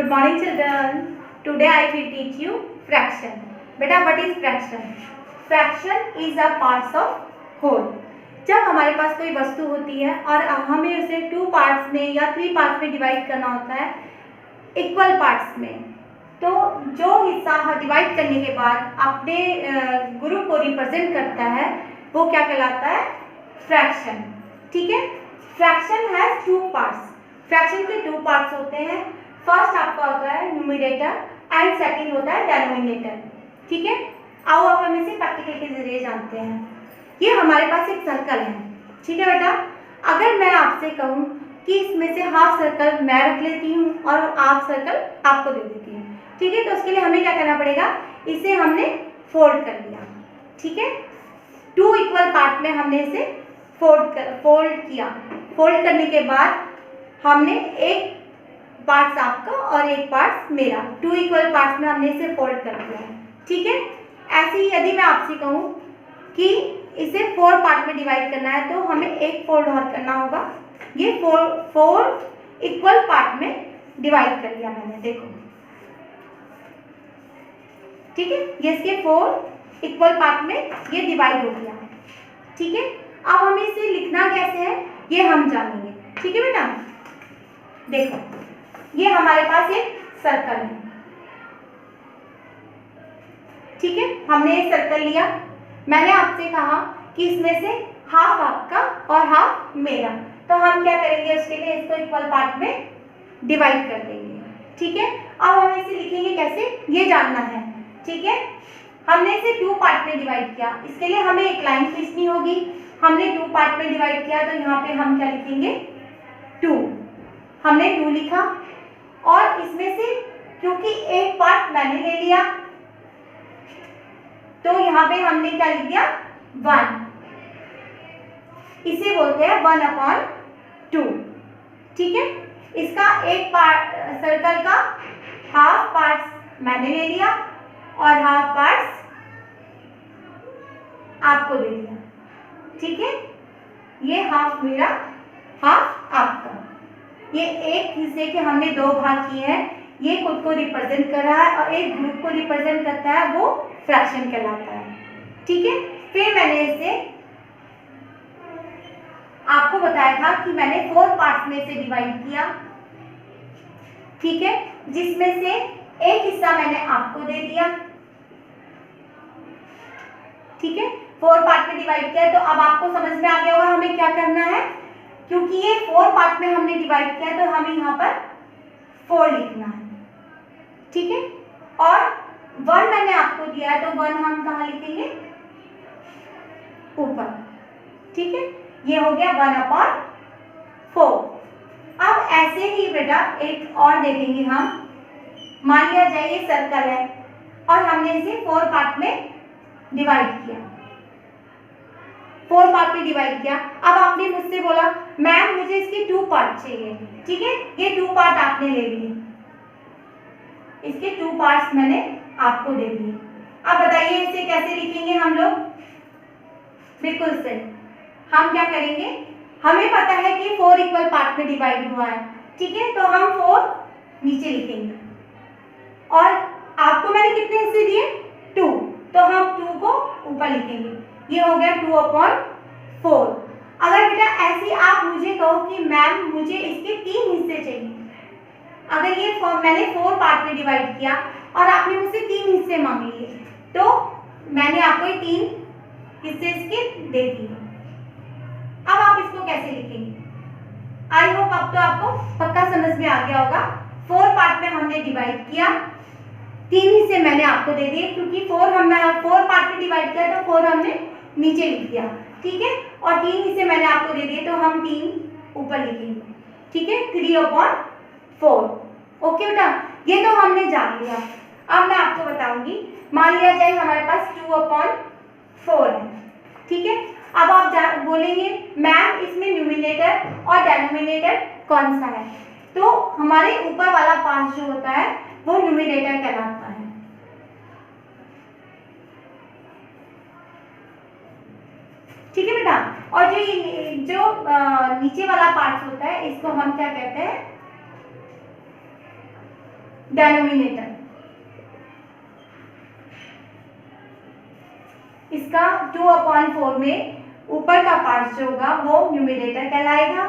Good morning children. Today I will teach you fraction. बेटा what is fraction? Fraction is a parts of whole. जब हमारे पास कोई वस्तु होती है और हमें उसे 2 पार्ट्स में या 3 पार्ट्स में डिवाइड करना होता है इक्वल पार्ट्स में, तो जो हिस्सा डिवाइड करने के बाद अपने ग्रुप को रिप्रेजेंट करता है वो क्या कहलाता है? फ्रैक्शन. ठीक है. Fraction has 2 parts. फ्रैक्शन के 2 पार्ट्स होते हैं. फर्स्ट आपका होता है न्यूमरेटर एंड सेकंड होता है डिनोमिनेटर. ठीक है. आओ अब हम इसे प्रैक्टिकल के जरिए जानते हैं. ये हमारे पास एक सर्कल है. ठीक है बेटा. अगर मैं आपसे कहूँ कि इसमें से हाफ सर्कल मैं रख लेती हूँ और हाफ सर्कल आपको दे देती हूँ. ठीक है. तो उसके लिए हमें क्या करना पड़ेगा? इसे हमने फोल्ड कर लिया. ठीक है. 2 इक्वल पार्ट में हमने इसे फोल्ड किया. फोल्ड करने के बाद हमने एक पार्ट्स आपका और एक पार्ट्स मेरा, 2 इक्वल पार्ट्स में हमने इसे फोल्ड कर दिया. ठीक है. ऐसे ही यदि मैं आपसे कहूँ कि इसे 4 पार्ट में डिवाइड करना है तो हमें एक फोल्ड और करना होगा. ये 4 इक्वल पार्ट में डिवाइड कर लिया मैंने. देखो. ठीक है. ये इसके 4 इक्वल पार्ट में ये डिवाइड हो गया. ठीक है. अब हमें इसे लिखना कैसे है ये हम जानेंगे. ठीक है बेटा. देखो, ये हमारे पास एक सर्कल है. ठीक है. हमने एक सर्कल लिया. मैंने आपसे कहा कि इसमें से हाफ आपका और हाफ मेरा, तो हम क्या करेंगे उसके लिए इसको इक्वल पार्ट में डिवाइड कर देंगे. ठीक है. अब हम इसे लिखेंगे कैसे ये जानना है. ठीक है. हमने इसे 2 पार्ट में डिवाइड किया. इसके लिए हमें एक लाइन खींचनी होगी. हमने 2 पार्ट में डिवाइड किया तो यहाँ पे हम क्या लिखेंगे? 2. हमने 2 लिखा और इसमें से क्योंकि एक पार्ट मैंने ले लिया तो यहाँ पे हमने क्या लिख दिया? 1. इसे बोलते हैं 1/2. ठीक है. इसका एक पार्ट सर्कल का हाफ पार्ट्स मैंने ले लिया और हाफ पार्ट्स आपको दे दिया. ठीक है. ये हाफ मेरा हाफ आपका. ये एक हिस्से के हमने 2 भाग किए हैं. ये खुद को रिप्रेजेंट कर रहा है और एक ग्रुप को रिप्रेजेंट करता है, वो फ्रैक्शन कहलाता है. ठीक है. फिर मैंने इसे आपको बताया था कि मैंने 4 पार्ट्स में से डिवाइड किया. ठीक है. जिसमें से एक हिस्सा मैंने आपको दे दिया. ठीक है. 4 पार्ट में डिवाइड किया तो अब आपको समझ में आ गया होगा हमें क्या करना है. क्योंकि ये 4 पार्ट में हमने डिवाइड किया तो हमें यहाँ पर 4 लिखना है. ठीक है. और 1 मैंने आपको दिया है तो 1 हम कहाँ लिखेंगे? ऊपर. ठीक है. ये हो गया 1/4. अब ऐसे ही बेटा एक और देखेंगे हम. मान लिया जाए ये सर्कल है और हमने इसे 4 पार्ट में डिवाइड किया. 4 पार्ट में डिवाइड किया. अब आपने मुझसे बोला मैम मुझे इसके 2 पार्ट चाहिए. ठीक है. ये 2 पार्ट आपने ले लिए. इसके 2 पार्ट्स मैंने आपको दे दिए. अब बताइए इसे कैसे लिखेंगे हम लोग? बिल्कुल सही. हम क्या करेंगे? हमें पता है कि 4 इक्वल पार्ट में डिवाइड हुआ है. ठीक है. तो हम 4 नीचे लिखेंगे और आपको मैंने कितने हिस्से दिए? 2. तो हम 2 को ऊपर लिखेंगे. ये हो गया 2/4. अगर बेटा ऐसे आप मुझे कहो कि मैम मुझे इसके 3 हिस्से चाहिए. अगर ये मैंने 4 पार्ट में डिवाइड किया और आपने मुझसे 3 हिस्से मांग लिए तो मैंने आपको ये 3 हिस्से इसके दे दिए. अब आप इसको कैसे लिखेंगे? आई होप अब तो आपको पक्का समझ में आ गया होगा. 4 पार्ट में हमने डिवाइड किया. 3 हिस्से मैंने आपको दे दिए क्योंकि 4 पार्ट में डिवाइड किया तो 4 हमने नीचे लिख दिया. ठीक है. और 3 हिस्से मैंने आपको दे दिए तो हम 3 ऊपर लिखेंगे. ठीक है. 3/4. ओके बेटा. ये तो हमने जान लिया. अब मैं आपको बताऊंगी. मान लिया जाए हमारे पास 2/4 है. ठीक है. अब आप बोलेंगे मैम इसमें न्यूमिनेटर और डिनोमिनेटर कौन सा है? तो हमारे ऊपर वाला पार्ट जो होता है वो न्यूमिनेटर कहलाता है. ठीक है बेटा. और जो नीचे वाला पार्ट होता है इसको हम क्या कहते हैं? डेनोमिनेटर। इसका 2/4 में ऊपर का पार्ट जो होगा वो न्यूमरेटर कहलाएगा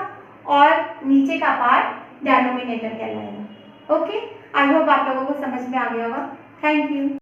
और नीचे का पार्ट डेनोमिनेटर कहलाएगा। ओके, आई होप आप लोगों को समझ में आ गया होगा। Thank you.